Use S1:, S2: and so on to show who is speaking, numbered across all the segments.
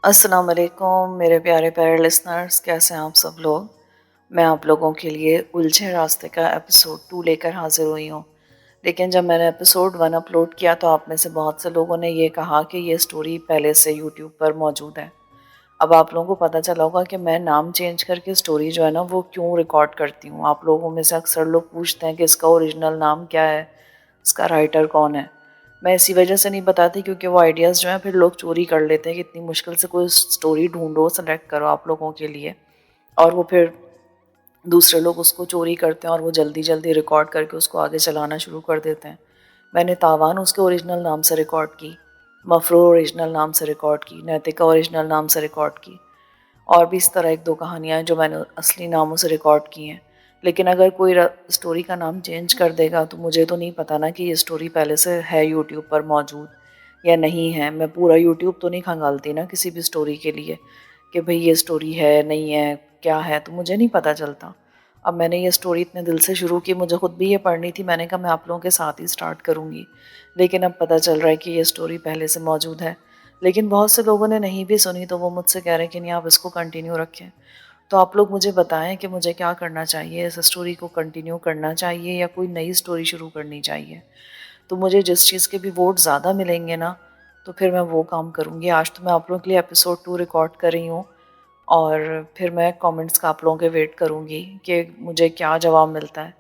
S1: السلام علیکم میرے پیارے پیارے لسنرز، کیسے ہیں آپ سب لوگ؟ میں آپ لوگوں کے لیے الجھے راستے کا ایپیسوڈ 2 لے کر حاضر ہوئی ہوں۔ لیکن جب میں نے ایپیسوڈ 1 اپلوڈ کیا تو آپ میں سے بہت سے لوگوں نے یہ کہا کہ یہ سٹوری پہلے سے یوٹیوب پر موجود ہے۔ اب آپ لوگوں کو پتہ چلا ہوگا کہ میں نام چینج کر کے سٹوری جو ہے نا وہ کیوں ریکارڈ کرتی ہوں۔ آپ لوگوں میں سے اکثر لوگ پوچھتے ہیں کہ اس کا اوریجنل نام کیا ہے، اس کا رائٹر کون ہے۔ میں اسی وجہ سے نہیں بتاتی کیونکہ وہ آئیڈیاز جو ہیں پھر لوگ چوری کر لیتے ہیں کہ اتنی مشکل سے کوئی سٹوری ڈھونڈو، سلیکٹ کرو آپ لوگوں کے لیے، اور وہ پھر دوسرے لوگ اس کو چوری کرتے ہیں اور وہ جلدی جلدی ریکارڈ کر کے اس کو آگے چلانا شروع کر دیتے ہیں۔ میں نے تاوان اس کے اوریجنل نام سے ریکارڈ کی، مفرور اوریجنل نام سے ریکارڈ کی، نیتکا اوریجنل نام سے ریکارڈ کی، اور بھی اس طرح ایک دو کہانیاں ہیں جو میں نے اصلی ناموں سے ریکارڈ کی ہیں۔ لیکن اگر کوئی سٹوری کا نام چینج کر دے گا تو مجھے تو نہیں پتہ نا کہ یہ سٹوری پہلے سے ہے یوٹیوب پر موجود یا نہیں ہے۔ میں پورا یوٹیوب تو نہیں کھنگالتی نا کسی بھی سٹوری کے لیے کہ بھئی یہ سٹوری ہے نہیں ہے کیا ہے، تو مجھے نہیں پتہ چلتا۔ اب میں نے یہ سٹوری اتنے دل سے شروع کی، مجھے خود بھی یہ پڑھنی تھی، میں نے کہا میں آپ لوگوں کے ساتھ ہی سٹارٹ کروں گی، لیکن اب پتہ چل رہا ہے کہ یہ سٹوری پہلے سے موجود ہے۔ لیکن بہت سے لوگوں نے نہیں بھی سنی تو وہ مجھ سے کہہ رہے ہیں کہ نہیں آپ اس کو کنٹینیو رکھیں۔ تو آپ لوگ مجھے بتائیں کہ مجھے کیا کرنا چاہیے، اس سٹوری کو کنٹینیو کرنا چاہیے یا کوئی نئی سٹوری شروع کرنی چاہیے۔ تو مجھے جس چیز کے بھی ووٹ زیادہ ملیں گے نا تو پھر میں وہ کام کروں گی۔ آج تو میں آپ لوگوں کے لیے ایپیسوڈ 2 ریکارڈ کر رہی ہوں اور پھر میں کامنٹس کا آپ لوگوں کے ویٹ کروں گی کہ مجھے کیا جواب ملتا ہے۔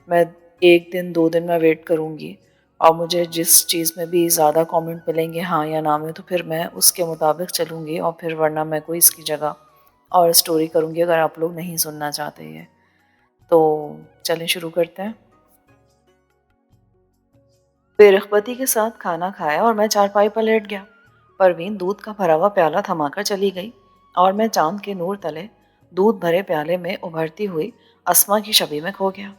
S1: میں 1 دن 2 دن میں ویٹ کروں گی اور مجھے جس چیز میں بھی زیادہ کامنٹ ملیں گے ہاں یا نہ میں تو پھر میں اس کے مطابق چلوں گی، اور پھر ورنہ میں کوئی اس کی جگہ اور سٹوری کروں گی اگر آپ لوگ نہیں سننا چاہتے یہ۔ تو چلیں شروع کرتے ہیں۔ بے رغبتی کے ساتھ کھانا کھایا اور میں چارپائی پر لیٹ گیا۔ پروین دودھ کا بھرا ہوا پیالہ تھما کر چلی گئی اور میں چاند کے نور تلے دودھ بھرے پیالے میں ابھرتی ہوئی اسما کی شبیہ میں کھو گیا۔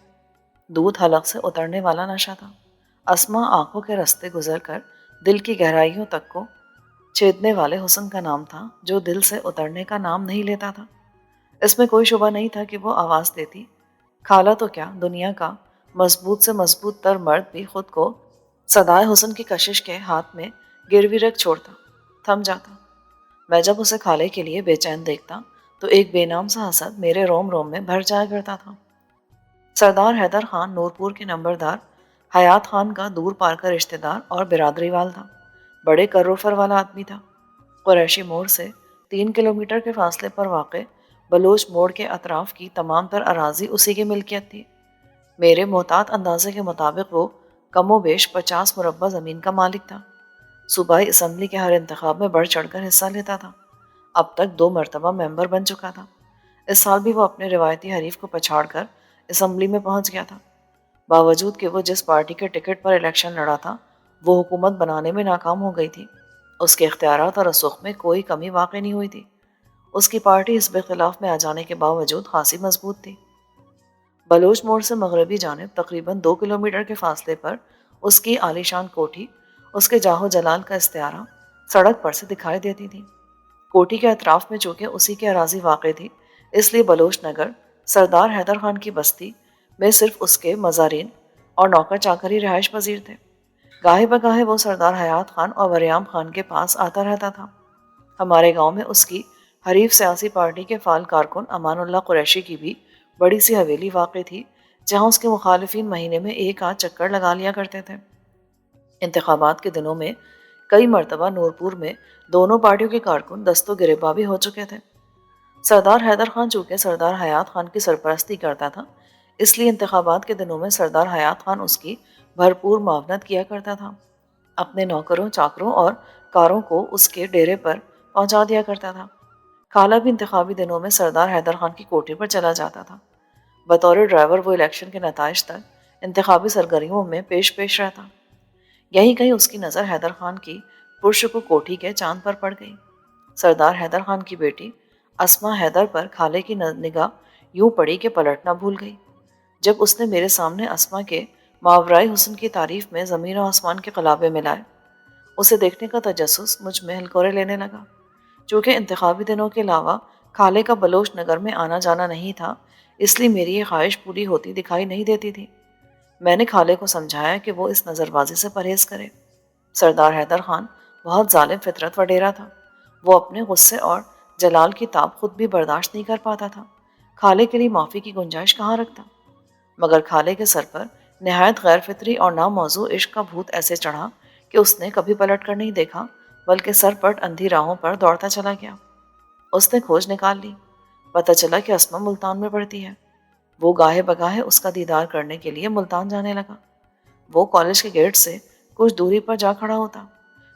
S1: دودھ حلق سے اترنے والا نشہ تھا۔ اسما آنکھوں کے رستے گزر کر دل کی گہرائیوں تک کو چھیدنے والے حسن کا نام تھا جو دل سے اترنے کا نام نہیں لیتا تھا۔ اس میں کوئی شبہ نہیں تھا کہ وہ آواز دیتی، کھالا تو کیا دنیا کا مضبوط سے مضبوط تر مرد بھی خود کو صدائے حسن کی کشش کے ہاتھ میں گروی رکھ چھوڑتا، تھم جاتا۔ میں جب اسے کھالے کے لیے بے چین دیکھتا تو ایک بے نام سا حسد میرے روم روم میں بھر جایا کرتا تھا۔ سردار حیدر خان نورپور کے نمبردار حیات خان کا دور پار کا رشتہ دار اور برادری وال تھا۔ بڑے کروفر والا آدمی تھا۔ قریشی موڑ سے 3 کلومیٹر کے فاصلے پر واقع بلوچ موڑ کے اطراف کی تمام تر اراضی اسی کی ملکیت تھی۔ میرے محتاط اندازے کے مطابق وہ کم و بیش 50 مربع زمین کا مالک تھا۔ صوبائی اسمبلی کے ہر انتخاب میں بڑھ چڑھ کر حصہ لیتا تھا۔ اب تک 2 مرتبہ ممبر بن چکا تھا۔ اس سال بھی وہ اپنے روایتی حریف کو پچھاڑ کر اسمبلی میں پہنچ گیا تھا۔ باوجود کہ وہ جس پارٹی کے ٹکٹ پر الیکشن لڑا تھا وہ حکومت بنانے میں ناکام ہو گئی تھی، اس کے اختیارات اور رسوخ میں کوئی کمی واقع نہیں ہوئی تھی۔ اس کی پارٹی حزب اختلاف میں آ جانے کے باوجود خاصی مضبوط تھی۔ بلوچ موڑ سے مغربی جانب تقریباً 2 کلومیٹر کے فاصلے پر اس کی عالیشان کوٹھی، اس کے جاہو جلال کا استعارہ سڑک پر سے دکھائی دیتی تھی۔ کوٹھی کے اطراف میں چونکہ اسی کے اراضی واقع تھی اس لیے بلوچ نگر سردار حیدر خان کی بستی میں صرف اس کے مزارین اور نوکر چاکر ہی رہائش پذیر تھے۔ گاہے بگاہے وہ سردار حیات خان اور وریام خان کے پاس آتا رہتا تھا۔ ہمارے گاؤں میں اس کی حریف سیاسی پارٹی کے فعال کارکن امان اللہ قریشی کی بھی بڑی سی حویلی واقع تھی جہاں اس کے مخالفین مہینے میں 1 آدھ چکر لگا لیا کرتے تھے۔ انتخابات کے دنوں میں کئی مرتبہ نورپور میں دونوں پارٹیوں کے کارکن دست و گریباں بھی ہو چکے تھے۔ سردار حیدر خان چونکہ سردار حیات خان کی سرپرستی کرتا تھا اس لیے انتخابات کے دنوں میں سردار حیات خان اس کی بھرپور معاونت کیا کرتا تھا۔ اپنے نوکروں چاکروں اور کاروں کو اس کے ڈیرے پر پہنچا دیا کرتا تھا۔ کھالہ بھی انتخابی دنوں میں سردار حیدر خان کی کوٹھی پر چلا جاتا تھا۔ بطور ڈرائیور وہ الیکشن کے نتائج تک انتخابی سرگرمیوں میں پیش رہتا۔ یہیں کہیں اس کی نظر حیدر خان کی پرشکو کوٹھی کے چاند پر پڑ گئی۔ سردار حیدر خان کی بیٹی اسما حیدر پر کھالے کی نگاہ یوں پڑی کہ پلٹنا بھول گئی۔ جب اس نے میرے سامنے اسما کے ماورائے حسن کی تعریف میں زمین و آسمان کے قلابے ملائے، اسے دیکھنے کا تجسس مجھ میں ہلکورے لینے لگا۔ چونکہ انتخابی دنوں کے علاوہ کھالے کا بلوچ نگر میں آنا جانا نہیں تھا اس لیے میری یہ خواہش پوری ہوتی دکھائی نہیں دیتی تھی۔ میں نے کھالے کو سمجھایا کہ وہ اس نظر بازی سے پرہیز کرے۔ سردار حیدر خان بہت ظالم فطرت وڈیرا تھا۔ وہ اپنے غصے اور جلال کی تاب خود بھی برداشت نہیں کر پاتا تھا۔ خالے کے لیے معافی کی گنجائش کہاں رکھتا؟ مگر کھالے کے سر پر نہایت غیر فطری اور ناموضوع عشق کا بھوت ایسے چڑھا کہ اس نے کبھی پلٹ کر نہیں دیکھا، بلکہ سر پٹ اندھی راہوں پر دوڑتا چلا گیا۔ اس نے کھوج نکال لی، پتہ چلا کہ اسما ملتان میں پڑھتی ہے۔ وہ گاہے بگاہے اس کا دیدار کرنے کے لیے ملتان جانے لگا۔ وہ کالج کے گیٹ سے کچھ دوری پر جا کھڑا ہوتا۔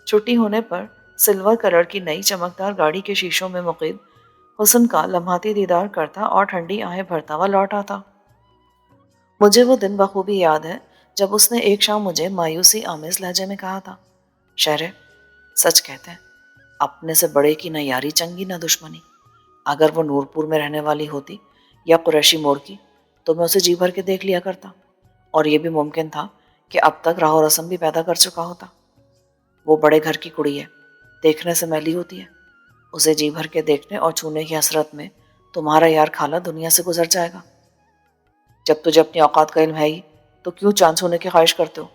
S1: چھٹی ہونے پر سلور کلر کی نئی چمکدار گاڑی کے شیشوں میں مقید حسن کا لمحاتی دیدار کرتا اور ٹھنڈی آہیں بھرتا ہوا لوٹ آتا۔ مجھے وہ دن بخوبی یاد ہے جب اس نے ایک شام مجھے مایوسی آمیز لہجے میں کہا تھا، شہرے، سچ کہتے ہیں اپنے سے بڑے کی نہ یاری چنگی نہ دشمنی۔ اگر وہ نورپور میں رہنے والی ہوتی یا قریشی موڑ کی تو میں اسے جی بھر کے دیکھ لیا کرتا، اور یہ بھی ممکن تھا کہ اب تک راہ و رسم بھی پیدا کر چکا ہوتا۔ وہ بڑے گھر کی کڑی ہے، دیکھنے سے میلی ہوتی ہے، اسے جی بھر کے دیکھنے اور چھونے کی حسرت میں تمہارا یار کھالا دنیا سے گزر جائے گا۔ جب تجھے اپنی اوقات کا علم ہے ہی تو کیوں چاند چھونے کی خواہش کرتے ہو؟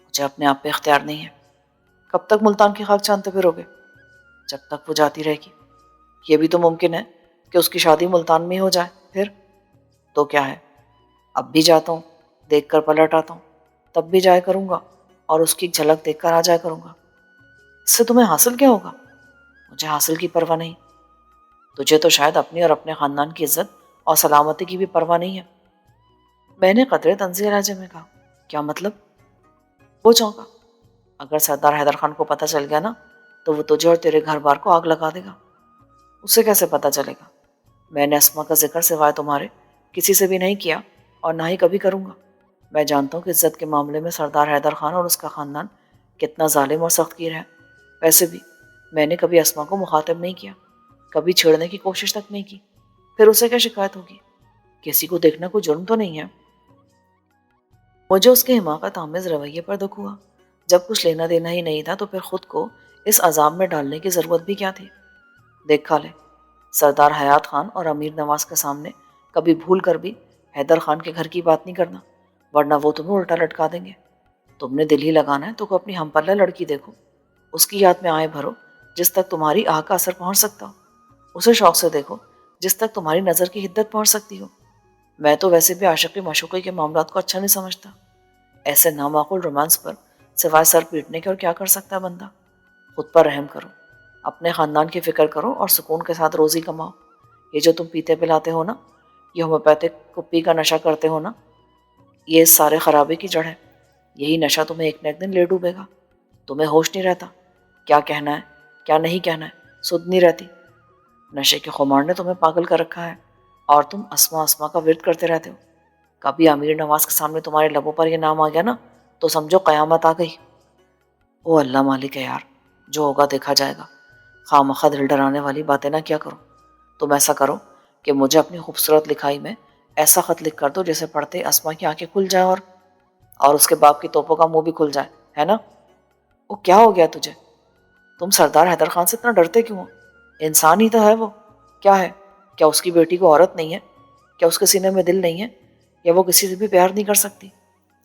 S1: مجھے اپنے آپ پہ اختیار نہیں ہے۔ کب تک ملتان کی خاک چاندتے پھرو گے؟ جب تک وہ جاتی رہے گی۔ یہ بھی تو ممکن ہے کہ اس کی شادی ملتان میں ہی ہو جائے، پھر تو کیا ہے، اب بھی جاتا ہوں، دیکھ کر پلٹ آتا ہوں، تب بھی جایا کروں گا اور اس کی جھلک دیکھ کر آ جایا کروں گا۔ اس سے تمہیں حاصل کیا ہوگا؟ مجھے حاصل کی پرواہ نہیں۔ تجھے تو شاید اپنی اور اپنے خاندان کی عزت اور سلامتی کی بھی پرواہ نہیں ہے۔ میں نے قدرے طنزیہ لہجے میں کہا، کیا مطلب؟ وہ چونکا۔ اگر سردار حیدر خان کو پتہ چل گیا نا تو وہ تجھے اور تیرے گھر بار کو آگ لگا دے گا۔ اسے کیسے پتہ چلے گا؟ میں نے اسما کا ذکر سوائے تمہارے کسی سے بھی نہیں کیا اور نہ ہی کبھی کروں گا۔ میں جانتا ہوں کہ عزت کے معاملے میں سردار حیدر خان اور اس کا خاندان کتنا ظالم اور سخت گیر ہے۔ ویسے بھی میں نے کبھی اسما کو مخاطب نہیں کیا، کبھی چھیڑنے کی کوشش تک نہیں کی۔ پھر اسے کیا شکایت ہوگی؟ کسی کو دیکھنا کوئی جرم تو نہیں ہے۔ مجھے اس کے حماقت آمیز رویے پر دکھ ہوا۔ جب کچھ لینا دینا ہی نہیں تھا تو پھر خود کو اس عذاب میں ڈالنے کی ضرورت بھی کیا تھی؟ دیکھ کھالے، سردار حیات خان اور امیر نواز کے سامنے کبھی بھول کر بھی حیدر خان کے گھر کی بات نہیں کرنا، ورنہ وہ تمہیں الٹا لٹکا دیں گے۔ تم نے دل ہی لگانا ہے تو کوئی اپنی ہم پلہ لڑکی دیکھو، اس کی یاد میں آئیں بھرو جس تک تمہاری آہ کا اثر پہنچ سکتا ہو، اسے شوق سے دیکھو جس تک تمہاری نظر کی حدت پہنچ سکتی ہو۔ میں تو ویسے بھی عاشقی معشوقی کے معاملات کو اچھا نہیں سمجھتا۔ ایسے نامعقول رومانس پر سوائے سر پیٹنے کے اور کیا کر سکتا ہے بندہ؟ خود پر رحم کرو، اپنے خاندان کی فکر کرو اور سکون کے ساتھ روزی کماؤ۔ یہ جو تم پیتے پلاتے ہو نا، یہ ہومیوپیتھک کپی کا نشہ کرتے ہو نا، یہ اس سارے خرابے کی جڑ ہے۔ یہی نشہ تمہیں ایک نہ ایک دن لے ڈوبے گا۔ تمہیں ہوش نہیں رہتا، کیا کہنا ہے کیا نہیں کہنا ہے سدھ نہیں رہتی۔ نشے کے خمار نے تمہیں پاگل کر رکھا ہے اور تم اسما اسما کا ورد کرتے رہتے ہو۔ کبھی امیر نواز کے سامنے تمہارے لبوں پر یہ نام آ گیا نا تو سمجھو قیامت آ گئی۔ او اللہ مالک ہے یار، جو ہوگا دیکھا جائے گا۔ خواہ دل ڈرانے والی باتیں نہ کیا کرو۔ تم ایسا کرو کہ مجھے اپنی خوبصورت لکھائی میں ایسا خط لکھ کر دو جسے پڑھتے اسما کی آنکھیں کھل جائیں اور اس کے باپ کی توپوں کا منہ بھی کھل جائے، ہے نا؟ وہ کیا ہو گیا تجھے؟ تم سردار حیدر خان سے اتنا ڈرتے کیوں ہو؟ انسان ہی تو ہے وہ۔ کیا ہے؟ کیا اس کی بیٹی کو عورت نہیں ہے؟ کیا اس کے سینے میں دل نہیں ہے؟ یا وہ کسی سے بھی پیار نہیں کر سکتی؟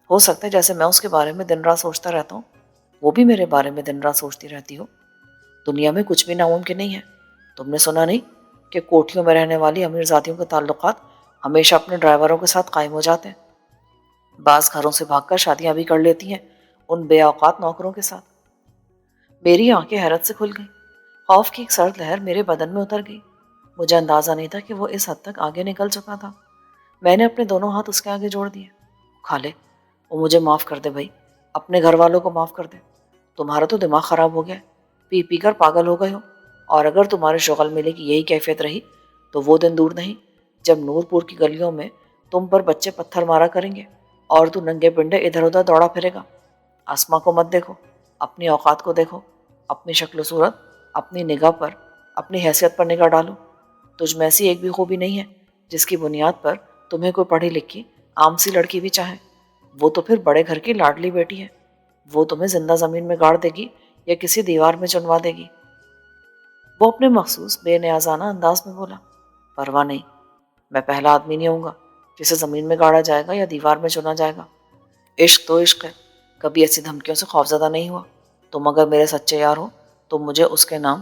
S1: ہو سکتا ہے جیسے میں اس کے بارے میں دن رات سوچتا رہتا ہوں وہ بھی میرے بارے میں دن رات سوچتی رہتی ہو۔ دنیا میں کچھ بھی ناممکن نہیں ہے۔ تم نے سنا نہیں کہ کوٹھیوں میں رہنے والی امیر ذاتیوں کے تعلقات ہمیشہ اپنے ڈرائیوروں کے ساتھ قائم ہو جاتے ہیں؟ بعض گھروں سے بھاگ کر شادیاں بھی کر لیتی ہیں ان بے اوقات نوکروں کے ساتھ۔ میری آنکھیں حیرت سے کھل گئیں۔ خوف کی ایک سرد لہر میرے بدن میں اتر گئی۔ مجھے اندازہ نہیں تھا کہ وہ اس حد تک آگے نکل چکا تھا۔ میں نے اپنے دونوں ہاتھ اس کے آگے جوڑ دیے۔ کھالے، وہ مجھے معاف کر دے بھائی، اپنے گھر والوں کو معاف کر دے۔ تمہارا تو دماغ خراب ہو گیا ہے، پی پی کر پاگل ہو گئے ہو، اور اگر تمہارے شغل ملے کی یہی کیفیت رہی تو وہ دن دور نہیں جب نور پور کی گلیوں میں تم پر بچے پتھر مارا کریں گے اور تو ننگے پنڈے ادھر ادھر دوڑا پھرے گا۔ اسما کو مت دیکھو، اپنی اوقات کو دیکھو، اپنی شکل و صورت، اپنی نگاہ پر، اپنی حیثیت پر نگاہ ڈالو۔ تجھ میں ایسی ایک بھی خوبی نہیں ہے جس کی بنیاد پر تمہیں کوئی پڑھی لکھی عام سی لڑکی بھی چاہے۔ وہ تو پھر بڑے گھر کی لاڈلی بیٹی ہے، وہ تمہیں زندہ زمین میں گاڑ دے گی یا کسی دیوار میں چنوا دے گی۔ وہ اپنے مخصوص بے نیازانہ انداز میں بولا، پرواہ نہیں، میں پہلا آدمی نہیں ہوں گا جسے زمین میں گاڑا جائے گا یا دیوار میں چنا جائے گا۔ عشق تو عشق ہے، کبھی ایسی دھمکیوں سے خوفزدہ نہیں ہوا۔ تم اگر میرے سچے یار ہو تو مجھے اس کے نام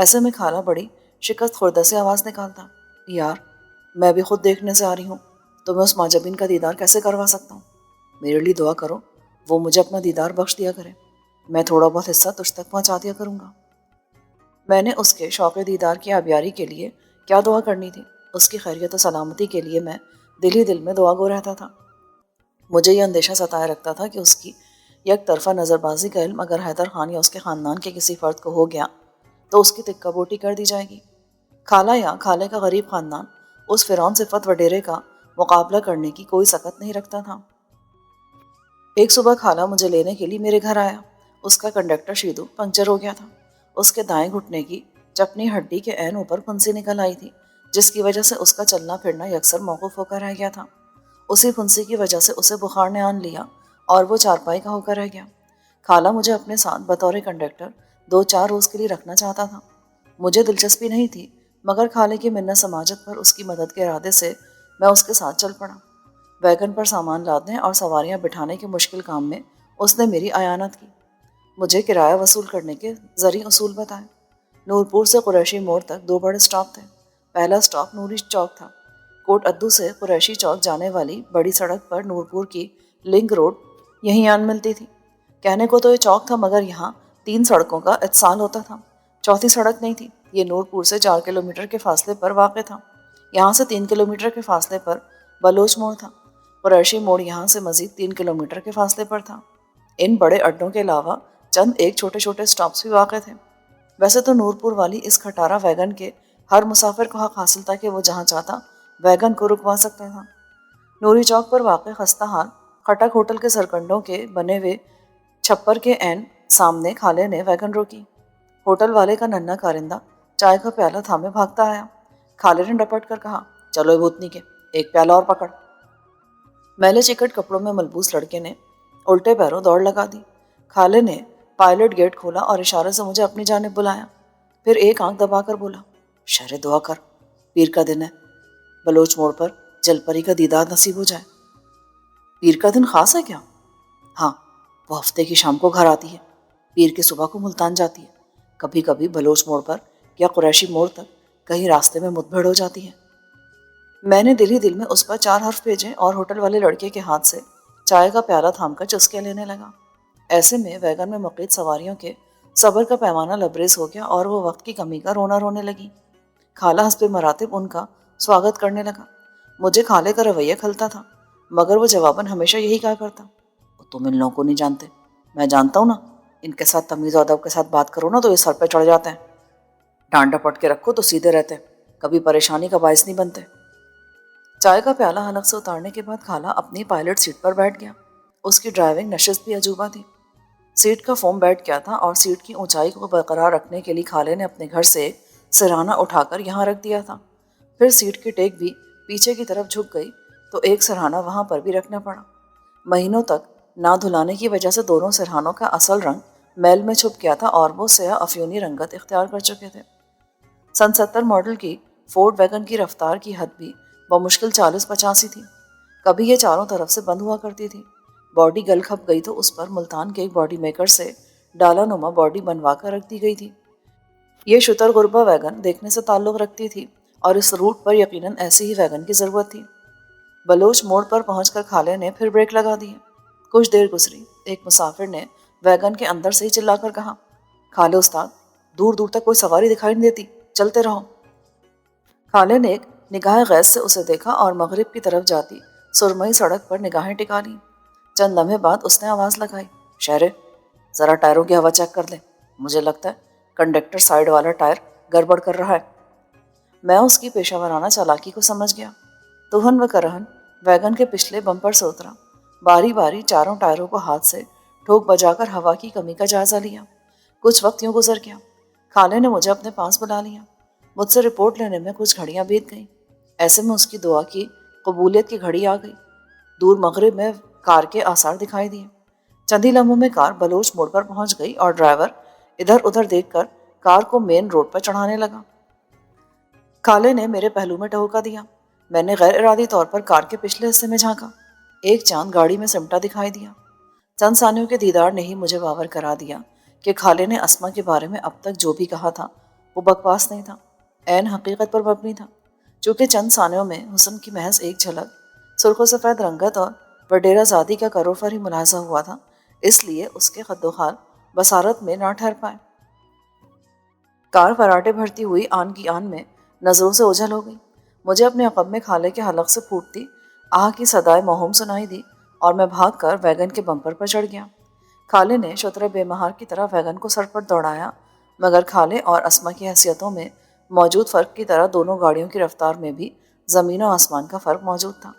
S1: ایسے میں خالہ بڑی شکست خوردہ سے آواز نکالتا، یار میں بھی خود دیکھنے سے آ رہی ہوں، تو میں اس ماجبین کا دیدار کیسے کروا سکتا ہوں؟ میرے لیے دعا کرو، وہ مجھے اپنا دیدار بخش دیا کرے، میں تھوڑا بہت حصہ تجھ تک پہنچا دیا کروں گا۔ میں نے اس کے شوق دیدار کی آبیاری کے لیے کیا دعا کرنی تھی؟ اس کی خیریت و سلامتی کے لیے میں دل ہی دل میں دعا گو رہتا تھا۔ مجھے یہ اندیشہ ستائے رکھتا تھا کہ اس کی یک طرفہ نظر بازی کا علم اگر حیدر خان یا اس کے خاندان کے کسی فرد کو ہو گیا تو اس کی تکہ بوٹی کر دی جائے گی۔ خالہ یا خالے کا غریب خاندان اس فرعون صفت وڈیرے کا مقابلہ کرنے کی کوئی سکت نہیں رکھتا تھا۔ ایک صبح خالہ مجھے لینے کے لیے میرے گھر آیا۔ اس کا کنڈکٹر شیدو پنکچر ہو گیا تھا۔ اس کے دائیں گھٹنے کی چپنی ہڈی کے عین اوپر پھنسی نکل آئی تھی، جس کی وجہ سے اس کا چلنا پھرنا یکسر موقوف ہو کر رہ گیا تھا۔ اسی پھنسی کی وجہ سے اسے بخار نے آن لیا اور وہ چارپائی کا ہو کر رہ گیا۔ خالہ مجھے اپنے ساتھ بطور کنڈکٹر 2-4 روز کے لیے رکھنا چاہتا تھا۔ مجھے دلچسپی نہیں تھی، مگر خالے کی منت سماجت پر اس کی مدد کے ارادے سے میں اس کے ساتھ چل پڑا۔ ویگن پر سامان لادنے اور سواریاں بٹھانے کے مشکل کام میں اس نے میری اعانت کی، مجھے کرایہ وصول کرنے کے ذریعے اصول بتائے۔ نورپور سے قریشی موڑ تک 2 بڑے سٹاپ تھے۔ پہلا سٹاپ نوری چوک تھا۔ کوٹ ادو سے قریشی چوک جانے والی بڑی سڑک پر نورپور کی لنک روڈ یہیں آن ملتی تھی۔ کہنے کو تو یہ چوک تھا، مگر یہاں 3 سڑکوں کا اتصال ہوتا تھا، چوتھی سڑک نہیں تھی۔ یہ نورپور سے 4 کلومیٹر کے فاصلے پر واقع تھا۔ یہاں سے 3 کلومیٹر کے فاصلے پر بلوچ موڑ تھا۔ قریشی موڑ یہاں سے مزید 3 کلومیٹر کے فاصلے پر تھا۔ ان بڑے اڈوں کے علاوہ چند ایک چھوٹے چھوٹے سٹاپس بھی واقع تھے۔ ویسے تو نورپور والی اس کھٹارا ویگن کے ہر مسافر کو حق حاصل تھا کہ وہ جہاں چاہتا ویگن کو رکوا سکتا تھا۔ نوری چوک پر واقع خستہ حال خٹک ہوٹل کے سرکنڈوں کے بنے ہوئے چھپر کے عین سامنے خالے نے ویگن روکی۔ ہوٹل والے کا ننھا کارندہ چائے کا پیالہ تھامے بھاگتا آیا۔ خالے نے ڈپٹ کر کہا، چلو اے بھوتنی کے، ایک پیالہ اور پکڑ۔ میلے چکٹ کپڑوں میں ملبوس لڑکے نے الٹے پیروں دوڑ لگا دی۔ خالے نے پائلٹ گیٹ کھولا اور اشارے سے مجھے اپنی جانب بلایا، پھر ایک آنکھ دبا کر بولا، شرے دعا کر، پیر کا دن ہے، بلوچ موڑ پر جل پری کا دیدار نصیب ہو جائے۔ پیر کا دن خاص ہے کیا؟ ہاں، وہ ہفتے کی شام کو گھر آتی ہے، پیر کی صبح کو ملتان جاتی ہے، کبھی کبھی بلوچ موڑ پر یا قریشی موڑ تک کہیں راستے میں مدبھیڑ ہو جاتی ہے۔ میں نے دل ہی دل میں اس پر 4 حرف بھیجے اور ہوٹل والے لڑکے کے ہاتھ سے چائے کا پیالہ تھام کر چسکے لینے لگا۔ ایسے میں ویگن میں مقید سواریوں کے صبر کا پیمانہ لبریز ہو گیا اور وہ وقت کی کمی کا رونا رونے لگی۔ خالہ حسب مراتب ان کا سواگت کرنے لگا۔ مجھے خالے کا رویہ کھلتا تھا، مگر وہ جواباً ہمیشہ یہی کہا کرتا، تم ان لوگوں کو نہیں جانتے، میں جانتا ہوں نا، ان کے ساتھ تمیز و ادب کے ساتھ بات کرو نا تو یہ سر پہ چڑھ جاتے ہیں، ڈانٹ ڈپٹ کے رکھو تو سیدھے رہتے، کبھی پریشانی کا باعث نہیں بنتے۔ چائے کا پیالہ حلق سے اتارنے کے بعد خالہ اپنی پائلٹ سیٹ پر بیٹھ گیا۔ اس کی ڈرائیونگ نشست بھی عجوبہ تھی۔ سیٹ کا فوم بیٹھ گیا تھا اور سیٹ کی اونچائی کو برقرار رکھنے کے لیے خالے نے اپنے گھر سے سرہانہ اٹھا کر یہاں رکھ دیا تھا۔ پھر سیٹ کی ٹیک بھی پیچھے کی طرف جھک گئی تو ایک سرہانہ وہاں پر بھی رکھنا پڑا۔ مہینوں تک نہ دھلانے کی وجہ سے دونوں سرہانوں کا اصل رنگ میل میں چھپ گیا تھا اور وہ سیاہ افیونی رنگت اختیار کر چکے تھے۔ سن 70 ماڈل کی فورڈ ویگن کی رفتار کی حد بھی بمشکل 40-85 تھی۔ کبھی یہ چاروں طرف سے بند ہوا کرتی تھی۔ باڈی گل کھپ گئی تو اس پر ملتان کے ایک باڈی میکر سے ڈالا نما باڈی بنوا کر رکھ دی گئی تھی۔ یہ شتر غربہ ویگن دیکھنے سے تعلق رکھتی تھی اور اس روٹ پر یقیناً ایسی ہی ویگن کی ضرورت تھی۔ بلوچ موڑ پر پہنچ کر خالے نے پھر بریک لگا دی۔ کچھ دیر گزری، ایک مسافر نے ویگن کے اندر سے ہی چلا کر کہا، خالے استاد، دور دور تک کوئی سواری دکھائی نہیں دیتی، چلتے رہو۔ خالے نے ایک نگاہ غیظ سے اسے دیکھا اور مغرب کی طرف جاتی سرمئی سڑک پر نگاہیں ٹکا لیں۔ چند لمحے بعد اس نے آواز لگائی، شہرے، ذرا ٹائروں کی ہوا چیک کر لیں، مجھے لگتا ہے کنڈکٹر سائیڈ والا ٹائر گڑبڑ کر رہا ہے۔ میں اس کی پیشہ ورانہ چالاکی کو سمجھ گیا۔ توہن و کرہن ویگن کے پچھلے بمپر سے اترا، باری باری چاروں ٹائروں کو ہاتھ سے ٹھوک بجا کر ہوا کی کمی کا جائزہ لیا۔ کچھ وقت یوں گزر گیا۔ خالے نے مجھے اپنے پاس بلا لیا۔ مجھ سے رپورٹ لینے میں کچھ گھڑیاں بیت گئیں۔ ایسے میں اس کی دعا کی قبولیت کی گھڑی آ گئی۔ دور مغرب میں کار کے آثار دکھائی دیے۔ چند ہی لمحوں میں کار بلوچ موڑ پر پہنچ گئی اور ڈرائیور ادھر ادھر دیکھ کر کار کو مین روڈ پر چڑھانے لگا۔ خالے نے میرے پہلو میں ٹہوکا دیا۔ میں نے غیر ارادی طور پر کار کے پچھلے حصے میں جھانکا۔ ایک چاند گاڑی میں سمٹا دکھائی دیا۔ چند ثانیوں کے دیدار نے ہی مجھے باور کرا دیا کہ خالے نے اسما کے بارے میں اب تک جو بھی کہا تھا وہ بکواس نہیں تھا، عین حقیقت پر مبنی تھا۔ چونکہ چند ثانیوں میں حسن کی محض ایک جھلک، سرخ و سفید رنگت اور وڈیرہ زادی کا کروفر ہی ملاحظہ ہوا تھا، اس لیے اس کے خد و خال بصارت میں نہ ٹھہر پائے۔ کار فراٹے بھرتی ہوئی آن کی آن میں نظروں سے اوجھل ہو گئی۔ مجھے اپنے عقب میں خالے کے حلق سے پھوٹتی آہ کی صدائے موہوم سنائی دی اور میں بھاگ کر ویگن کے بمپر پر چڑھ گیا۔ خالے نے شتر بے مہار کی طرح ویگن کو سر پر دوڑایا، مگر خالے اور اسما کی حیثیتوں میں موجود فرق کی طرح دونوں گاڑیوں کی رفتار میں بھی زمین و آسمان کا فرق موجود تھا۔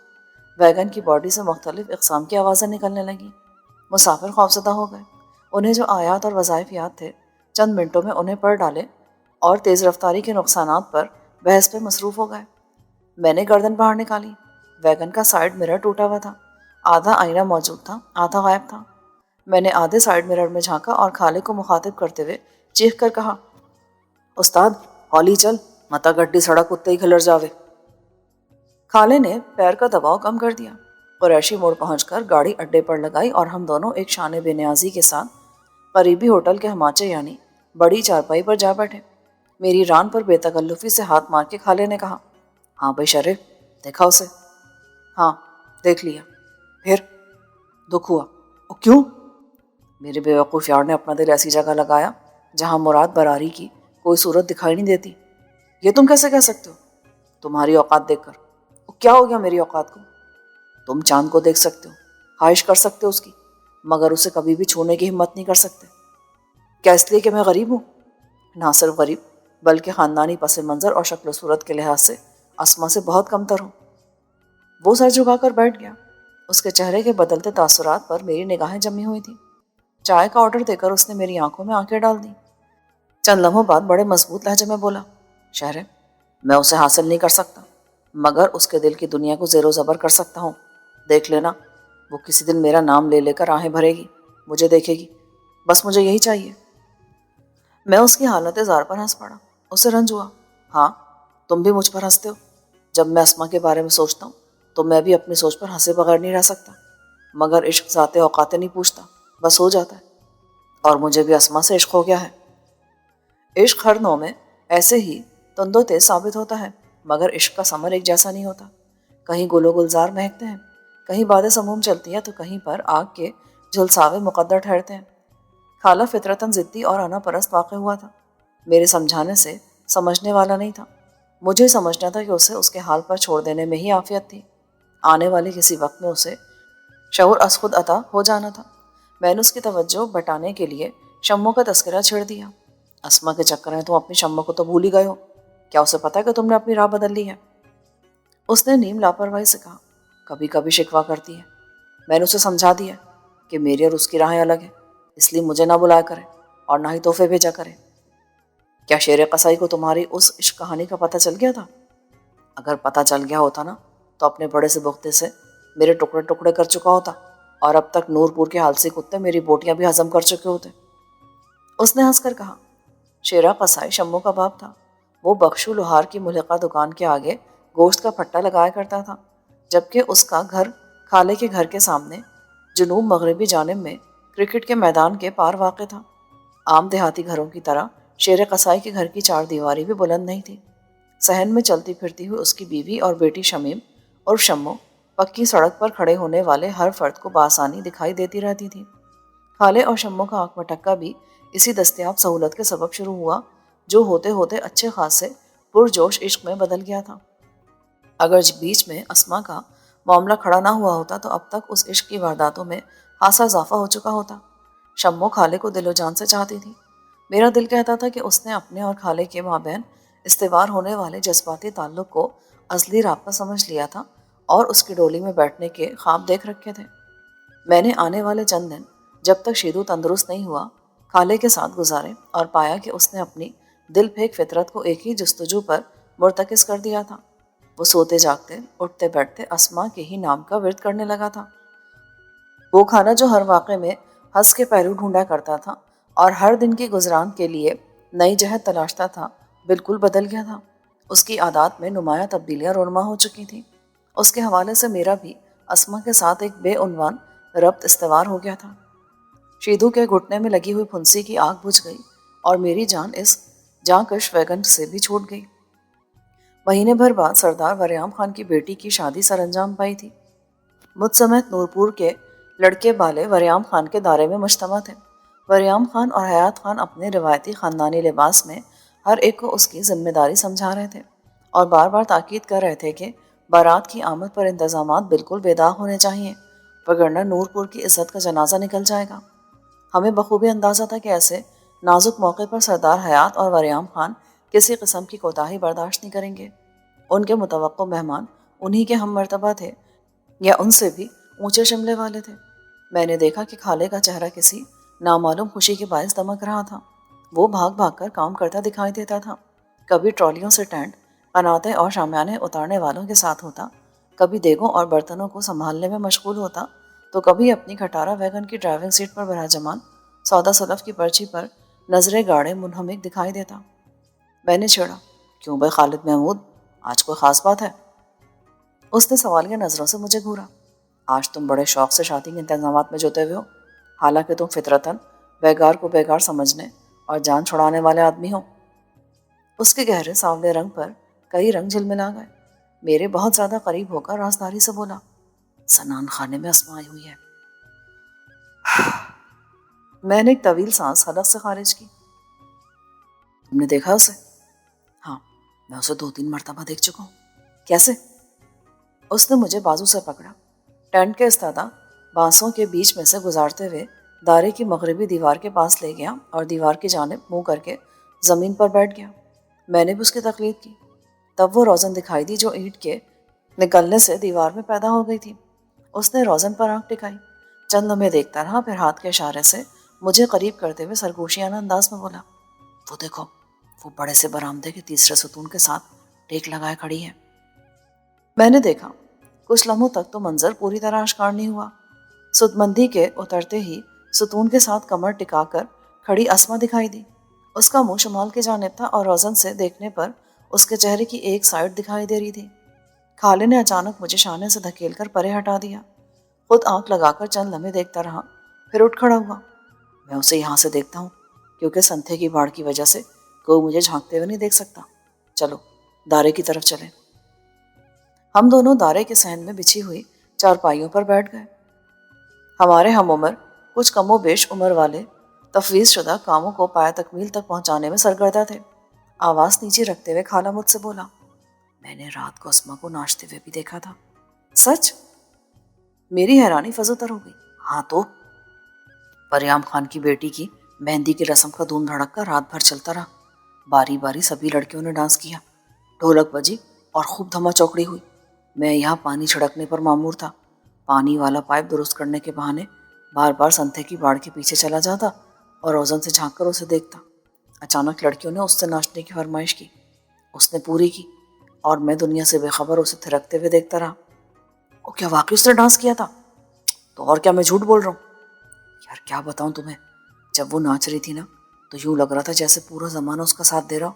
S1: ویگن کی باڈی سے مختلف اقسام کی آوازیں نکلنے لگیں۔ مسافر خوفزدہ ہو گئے۔ انہیں جو آیات اور وظائف یاد تھے، چند منٹوں میں انہیں پڑھ ڈالے اور تیز رفتاری کے نقصانات پر بحث پہ مصروف ہو گئے۔ میں نے گردن باہر نکالی۔ ویگن کا سائیڈ مرر ٹوٹا ہوا تھا، آدھا آئینہ موجود تھا، آدھا غائب تھا۔ میں نے آدھے سائیڈ مرر میں جھانکا اور خالے کو مخاطب کرتے ہوئے چیخ کر کہا، استاد ہولی چل، متا گڈی سڑک اتنے ہی کھلر جاوے۔ خالے نے پیر کا دباؤ کم کر دیا۔ قریشی موڑ پہنچ کر گاڑی اڈے پر لگائی اور ہم دونوں ایک شان بے نیازی کے ساتھ قریبی ہوٹل کے ہماچے یعنی بڑی چارپائی پر جا بیٹھے۔ میری ران پر بے تکلفی سے ہاتھ مار کے خالے نے کہا، ہاں بھائی شریف، دیکھا اسے؟ ہاں دیکھ لیا۔ پھر؟ دکھ ہوا۔ او کیوں؟ میرے بے وقوف یار نے اپنا دل ایسی جگہ لگایا جہاں مراد براری کی کوئی صورت دکھائی نہیں دیتی۔ یہ تم کیسے کہہ سکتے ہو؟ تمہاری اوقات دیکھ کر۔ کیا ہو گیا میری اوقات کو؟ تم چاند کو دیکھ سکتے ہو، خواہش کر سکتے ہو اس کی، مگر اسے کبھی بھی چھونے کی ہمت نہیں کر سکتے۔ کیا اس لیے کہ میں غریب ہوں؟ نہ صرف غریب، بلکہ خاندانی پس منظر اور شکل و صورت کے لحاظ سے اسما سے بہت کم تر ہوں۔ وہ سر جھکا کر بیٹھ گیا۔ اس کے چہرے کے بدلتے تاثرات پر میری نگاہیں جمی ہوئی تھیں۔ چائے کا آرڈر دے کر اس نے میری آنکھوں میں آنکھیں ڈال دیں۔ چند لمحوں بعد بڑے مضبوط لہجے میں بولا، شہرے، میں اسے حاصل نہیں کر سکتا، مگر اس کے دل کی دنیا کو زیر و زبر کر سکتا ہوں۔ دیکھ لینا، وہ کسی دن میرا نام لے لے کر آہیں بھرے گی، مجھے دیکھے گی، بس مجھے یہی چاہیے۔ میں اس کی حالت زار پر ہنس پڑا۔ اسے رنج ہوا۔ ہاں، تم بھی مجھ پر ہنستے ہو۔ جب میں اسما کے بارے میں سوچتا ہوں تو میں بھی اپنی سوچ پر ہنسے بغیر نہیں رہ سکتا، مگر عشق ذات اوقاتیں نہیں پوچھتا، بس ہو جاتا ہے۔ اور مجھے بھی اسما سے عشق ہو گیا ہے۔ عشق ہر نوع میں ایسے ہی تند و تیز ثابت ہوتا ہے، مگر عشق کا ثمر ایک جیسا نہیں ہوتا۔ کہیں گل و گلزار مہکتے ہیں، کہیں باد سموم چلتی ہے، تو کہیں پر آگ کے جھلساوے مقدر ٹھہرتے ہیں۔ خالہ فطرتاً ضدی اور انا پرست واقع ہوا تھا۔ میرے سمجھانے سے سمجھنے والا نہیں تھا۔ مجھے سمجھنا تھا کہ اسے اس کے حال پر چھوڑ دینے میں ہی عافیت تھی۔ آنے والے کسی وقت میں اسے شعور از خود عطا ہو جانا تھا۔ میں نے اس کی توجہ بٹانے کے لیے شموں کا تذکرہ چھیڑ دیا۔ اسما کے چکر میں تم اپنی شموں کو تو بھول ہی گئے ہو، کیا اسے پتا ہے کہ تم نے اپنی راہ بدل لی ہے؟ اس نے نیم لاپرواہی سے کہا، کبھی کبھی شکوہ کرتی ہے۔ میں نے اسے سمجھا دیا کہ میری اور اس کی راہیں الگ ہیں، اس لیے مجھے نہ بلایا کرے اور نہ ہی تحفے بھیجا کرے۔ کیا شیر قصائی کو تمہاری اس عشق کہانی کا پتہ چل گیا تھا؟ اگر پتہ چل گیا ہوتا نا تو اپنے بڑے سے بغتے سے میرے ٹکڑے ٹکڑے کر چکا ہوتا، اور اب تک نور پور کے حالسی کتے میری بوٹیاں بھی ہضم کر چکے ہوتے۔ اس نے ہنس کر کہا، شیرہ قصائی شموں کا باپ تھا۔ وہ بخشو لوہار کی ملحقہ دکان کے آگے گوشت کا پھٹا لگایا کرتا تھا، جبکہ اس کا گھر خالے کے گھر کے سامنے جنوب مغربی جانب میں کرکٹ کے میدان کے پار واقع تھا۔ عام دیہاتی گھروں کی طرح شیر قصائی کے گھر کی چار دیواری بھی بلند نہیں تھی۔ صحن میں چلتی پھرتی ہوئی اس کی بیوی اور بیٹی شمیم اور شمو پکی سڑک پر کھڑے ہونے والے ہر فرد کو بآسانی دکھائی دیتی رہتی تھی۔ خالے اور شمو کا آنکھ مٹکا بھی اسی دستیاب سہولت کے سبب شروع ہوا، جو ہوتے ہوتے اچھے خاصے پرجوش عشق میں بدل گیا تھا۔ اگر بیچ میں اسما کا معاملہ کھڑا نہ ہوا ہوتا تو اب تک اس عشق کی وارداتوں میں خاصا اضافہ ہو چکا ہوتا۔ شمو خالے کو دل و جان سے چاہتی تھی۔ میرا دل کہتا تھا کہ اس نے اپنے اور خالے کے مابین استوار ہونے والے جذباتی تعلق کو ازلی رابطہ سمجھ لیا تھا اور اس کی ڈولی میں بیٹھنے کے خواب دیکھ رکھے تھے۔ میں نے آنے والے چند دن، جب تک شیدو تندرست نہیں ہوا، خالے کے ساتھ گزارے اور پایا کہ اس نے اپنی دل پھینک فطرت کو ایک ہی جستجو پر مرتکز کر دیا تھا۔ وہ سوتے جاگتے، اٹھتے بیٹھتے اسما کے ہی نام کا ورد کرنے لگا تھا۔ وہ کھانا جو ہر واقعے میں ہنس کے پہلو ڈھونڈا کرتا تھا اور ہر دن کی گزران کے لیے نئی جہت تلاشتا تھا، بالکل بدل گیا تھا۔ اس کی عادات میں نمایاں تبدیلیاں رونما ہو چکی تھیں۔ اس کے حوالے سے میرا بھی اسما کے ساتھ ایک بے عنوان ربط استوار ہو گیا تھا۔ شیدو کے گھٹنے میں لگی ہوئی پھنسی کی آگ بجھ گئی اور میری جان اس جہاں کش ویگن سے بھی چھوٹ گئی۔ مہینے بھر بعد سردار وریام خان کی بیٹی کی شادی سر انجام پائی تھی۔ مجھ سمیت نورپور کے لڑکے بالے وریام خان کے دائرے میں مجتمع تھے۔ وریام خان اور حیات خان اپنے روایتی خاندانی لباس میں ہر ایک کو اس کی ذمہ داری سمجھا رہے تھے اور بار بار تاکید کر رہے تھے کہ بارات کی آمد پر انتظامات بالکل بے داغ ہونے چاہیے، وگرنہ نورپور کی عزت کا جنازہ نکل جائے گا۔ ہمیں بخوبی اندازہ تھا کہ ایسے نازک موقع پر سردار حیات اور وریام خان کسی قسم کی کوتاہی برداشت نہیں کریں گے۔ ان کے متوقع مہمان انہی کے ہم مرتبہ تھے یا ان سے بھی اونچے شملے والے تھے۔ میں نے دیکھا کہ خالے کا چہرہ کسی نامعلوم خوشی کے باعث دمک رہا تھا۔ وہ بھاگ بھاگ کر کام کرتا دکھائی دیتا تھا۔ کبھی ٹرالیوں سے ٹینٹ، قناتیں اور شامیانے اتارنے والوں کے ساتھ ہوتا، کبھی دیگوں اور برتنوں کو سنبھالنے میں مشغول ہوتا، تو کبھی اپنی کھٹارا ویگن کی ڈرائیونگ سیٹ پر براجمان سودا سلف کی پرچی پر نظریں گاڑے منہمک دکھائی دیتا۔ میں نے چھیڑا، کیوں بھائی خالد محمود، آج کوئی خاص بات ہے؟ اس نے سوالیہ نظروں سے مجھے گھورا۔ آج تم بڑے شوق سے شادی کے انتظامات میں جوتے ہوئے ہو، حالانکہ تم فطرتاً بیگار کو بیگار سمجھنے اور جان چھڑانے والے آدمی ہو۔ اس کے گہرے سانولے رنگ پر کئی رنگ جھلملا گئے۔ میرے بہت زیادہ قریب ہو کر رازداری سے بولا، زنان خانے میں اسما آئی ہوئی ہے۔ میں نے ایک طویل سانس حلق سے خارج کی۔ تم نے دیکھا اسے؟ ہاں، میں اسے 2-3 مرتبہ دیکھ چکا ہوں۔ کیسے؟ اس نے مجھے بازو سے پکڑا، ٹینٹ کے استادہ بانسوں کے بیچ میں سے گزارتے ہوئے دائرے کی مغربی دیوار کے پاس لے گیا اور دیوار کی جانب منہ کر کے زمین پر بیٹھ گیا۔ میں نے بھی اس کی تقلید کی۔ تب وہ روزن دکھائی دی جو اینٹ کے نکلنے سے دیوار میں پیدا ہو گئی تھی۔ اس نے روزن پر آنکھ ٹکائی، چند لمحے دیکھتا رہا، پھر ہاتھ کے اشارے سے مجھے قریب کرتے ہوئے سرگوشیانہ انداز میں بولا، وہ دیکھو، وہ بڑے سے برآمدے کے تیسرے ستون کے ساتھ ٹیک لگائے کھڑی ہے۔ میں نے دیکھا۔ کچھ لمحوں تک تو منظر پوری طرح آشکار نہیں ہوا۔ سدمندی کے اترتے ہی ستون کے ساتھ کمر ٹکا کر کھڑی اسما دکھائی دی۔ اس کا منہ شمال کی جانب تھا اور روزن سے دیکھنے پر اس کے چہرے کی ایک سائڈ دکھائی دے رہی تھی۔ خالے نے اچانک مجھے شانے سے دھکیل کر پرے ہٹا دیا۔ خود آنکھ لگا کر چند لمحے دیکھتا رہا، پھر اٹھ کھڑا ہوا۔ میں اسے یہاں سے دیکھتا ہوں کیونکہ سنتھے کی باڑ کی وجہ سے کوئی مجھے جھانکتے ہوئے نہیں دیکھ سکتا۔ چلو دارے کی طرف چلیں۔ ہم دونوں دارے کے صحن میں بچھی ہوئی چارپائیوں پر بیٹھ گئے۔ ہمارے ہم عمر کچھ کم و بیش عمر والے تفویض شدہ کاموں کو پایہ تکمیل تک پہنچانے میں سرگردہ تھے۔ آواز نیچے رکھتے ہوئے خالہ مجھ سے بولا، میں نے رات کو اسما کو ناچتے ہوئے بھی دیکھا تھا۔ سچ؟ میری حیرانی فزوں تر ہو گئی۔ ہاں تو وریام خان کی بیٹی کی مہندی کی رسم کا دھوم دھڑکا رات بھر چلتا رہا۔ باری باری سبھی لڑکیوں نے ڈانس کیا، ڈھولک بجی اور خوب دھما چوکڑی ہوئی۔ میں یہاں پانی چھڑکنے پر معمور تھا۔ پانی والا پائپ درست کرنے کے بہانے بار بار سنتھے کی باڑ کے پیچھے چلا جاتا اور روزن سے جھانک کر اسے دیکھتا۔ اچانک لڑکیوں نے اس سے ناچنے کی فرمائش کی، اس نے پوری کی اور میں دنیا سے بے خبر اسے تھرکتے ہوئے دیکھتا رہا۔ او کیا واقعی اس نے ڈانس کیا تھا؟ تو اور کیا میں جھوٹ بول رہا ہوں؟ یار کیا بتاؤں تمہیں، جب وہ ناچ رہی تھی نا تو یوں لگ رہا تھا جیسے پورا زمانہ اس کا ساتھ دے رہا ہو۔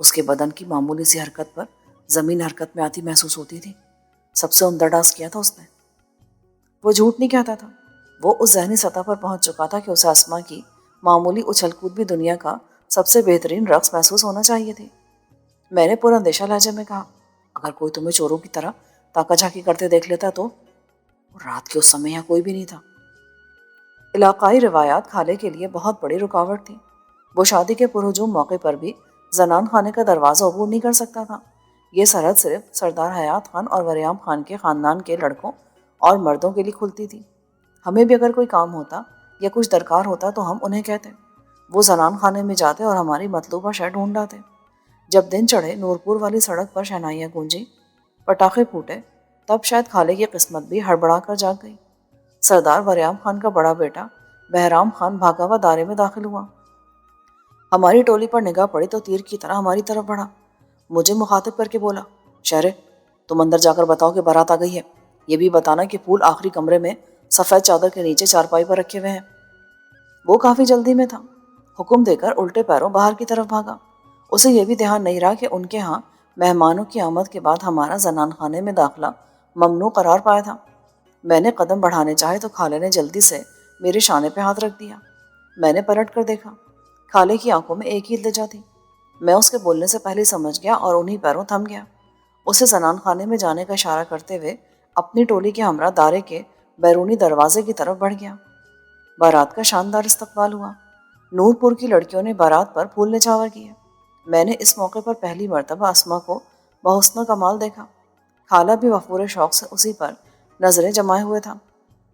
S1: اس کے بدن کی معمولی سی حرکت پر زمین حرکت میں آتی محسوس ہوتی تھی۔ سب سے عمدہ ڈانس کیا تھا اس نے۔ وہ جھوٹ نہیں کہتا تھا، وہ اس ذہنی سطح پر پہنچ چکا تھا کہ اسے اسما کی معمولی اچھل کود بھی دنیا کا سب سے بہترین رقص محسوس ہونا چاہیے تھی۔ میں نے پر اندیشہ لہجے میں کہا، اگر کوئی تمہیں چوروں کی طرح تاکہ جھانکی کرتے دیکھ لیتا تو؟ رات کے اس سمے یہاں کوئی بھی نہیں تھا۔ علاقائی روایات خالے کے لیے بہت بڑی رکاوٹ تھی۔ وہ شادی کے پرہجوم موقع پر بھی زنان خانے کا دروازہ عبور نہیں کر سکتا تھا۔ یہ سرحد صرف سردار حیات خان اور وریام خان کے خاندان کے لڑکوں اور مردوں کے لیے کھلتی تھی۔ ہمیں بھی اگر کوئی کام ہوتا یا کچھ درکار ہوتا تو ہم انہیں کہتے۔ وہ زنان خانے میں جاتے اور ہماری مطلوبہ شے ڈھونڈ لاتے۔ جب دن چڑھے، نورپور والی سڑک پر شہنائیاں گونجی، پٹاخے پھوٹے، تب شاید خالے کی قسمت بھی ہڑبڑا کر جاگ گئی۔ سردار وریام خان کا بڑا بیٹا بہرام خان بھاگا ہوا دارے میں داخل ہوا۔ ہماری ٹولی پر نگاہ پڑی تو تیر کی طرح ہماری طرف بڑھا۔ مجھے مخاطب کر کے بولا، شہرے، تم اندر جا کر بتاؤ کہ بارات آ گئی ہے۔ یہ بھی بتانا کہ پھول آخری کمرے میں سفید چادر کے نیچے چارپائی پر رکھے ہوئے ہیں۔ وہ کافی جلدی میں تھا، حکم دے کر الٹے پیروں باہر کی طرف بھاگا۔ اسے یہ بھی دھیان نہیں رہا کہ ان کے ہاں مہمانوں کی آمد کے بعد ہمارا زنان خانے میں داخلہ ممنوع قرار پایا تھا۔ میں نے قدم بڑھانے چاہے تو خالے نے جلدی سے میرے شانے پہ ہاتھ رکھ دیا۔ میں نے پلٹ کر دیکھا، خالے کی آنکھوں میں ایک ہی التجا تھی۔ میں اس کے بولنے سے پہلے سمجھ گیا اور انہی پیروں تھم گیا۔ اسے زنان خانے میں جانے کا اشارہ کرتے ہوئے اپنی ٹولی کے ہمراہ دارے کے بیرونی دروازے کی طرف بڑھ گیا۔ بارات کا شاندار استقبال ہوا۔ نور پور کی لڑکیوں نے بارات پر پھول نچھاور کیے۔ میں نے اس موقع پر پہلی مرتبہ اسما کو بحسن کمال دیکھا۔ خالہ بھی وفور شوق سے اسی پر نظریں جمائے ہوئے تھا۔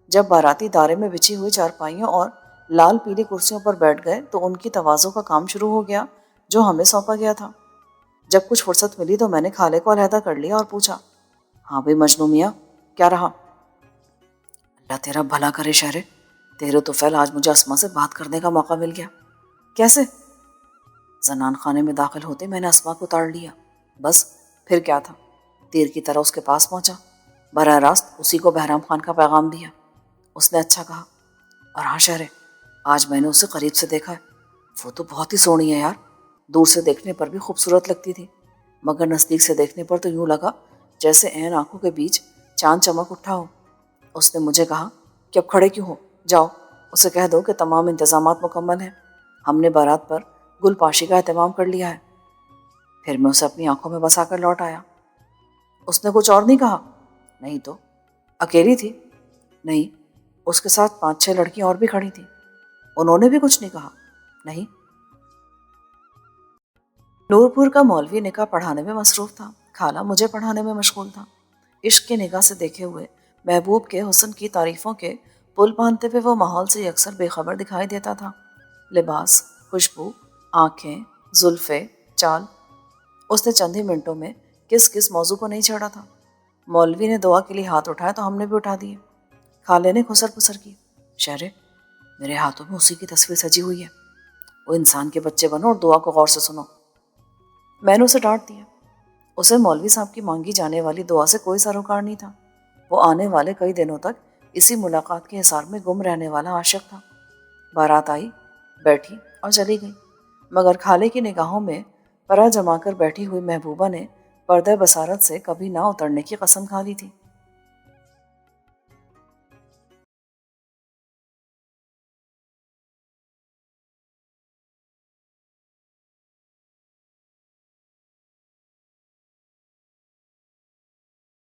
S1: جب باراتی دارے میں بچھی ہوئی چارپائیوں اور لال پیلی کرسیوں پر بیٹھ گئے تو ان کی تواضع کا کام شروع ہو گیا جو ہمیں سونپا گیا تھا۔ جب کچھ فرصت ملی تو میں نے خالے کو علیحدہ کر لیا اور پوچھا، ہاں بھائی مجنوں میاں، کیا رہا؟ اللہ تیرا بھلا کرے شہرے، تیرے تو فعل آج مجھے اسما سے بات کرنے کا موقع مل گیا۔ کیسے؟ زنان خانے میں داخل ہوتے میں نے اسما کو تاڑ لیا۔ بس پھر کیا تھا، تیر کی طرح اس کے پاس پہنچا، براہ راست اسی کو بہرام خان کا پیغام دیا۔ اس نے اچھا کہا، اور ہاں شہرے، آج میں نے اسے قریب سے دیکھا ہے، وہ تو بہت ہی سونی ہے یار، دور سے دیکھنے پر بھی خوبصورت لگتی تھی، مگر نزدیک سے دیکھنے پر تو یوں لگا جیسے عین آنکھوں کے بیچ چاند چمک اٹھا ہو۔ اس نے مجھے کہا کہ اب کھڑے کیوں ہو، جاؤ اسے کہہ دو کہ تمام انتظامات مکمل ہیں، ہم نے بارات پر گل پاشی کا اہتمام کر لیا ہے۔ پھر میں اسے اپنی آنکھوں میں بسا کر لوٹ آیا۔ اس نے کچھ اور نہیں کہا؟ نہیں تو۔ اکیلی تھی؟ نہیں، اس کے ساتھ 5-6 لڑکیاں اور بھی کھڑی تھیں۔ انہوں نے بھی کچھ نہیں کہا؟ نہیں۔ نور پور کا مولوی نکاح پڑھانے میں مصروف تھا، خالہ مجھے پڑھانے میں مشغول تھا۔ عشق کی نگاہ سے دیکھے ہوئے محبوب کے حسن کی تعریفوں کے پل باندھتے ہوئے وہ ماحول سے اکثر بے خبر دکھائی دیتا تھا۔ لباس، خوشبو، آنکھیں، زلفیں، چال، اس نے چند ہی منٹوں میں کس کس موضوع کو نہیں چھیڑا تھا۔ مولوی نے دعا کے لیے ہاتھ اٹھایا تو ہم نے بھی اٹھا دیے۔ خالے نے خسر پسر کی، شہرے میرے ہاتھوں میں اسی کی تصویر سجی ہوئی ہے، وہ انسان کے بچے بنو اور دعا کو غور سے سنو۔ میں نے اسے ڈانٹ دیا۔ اسے مولوی صاحب کی مانگی جانے والی دعا سے کوئی سروکار نہیں تھا۔ وہ آنے والے کئی دنوں تک اسی ملاقات کے حصار میں گم رہنے والا عاشق تھا۔ بارات آئی، بیٹھی اور چلی گئی، مگر خالے کی نگاہوں میں پرا جما کر بیٹھی ہوئی محبوبہ نے پردہ بصارت سے کبھی نہ اترنے کی قسم کھا لی تھی۔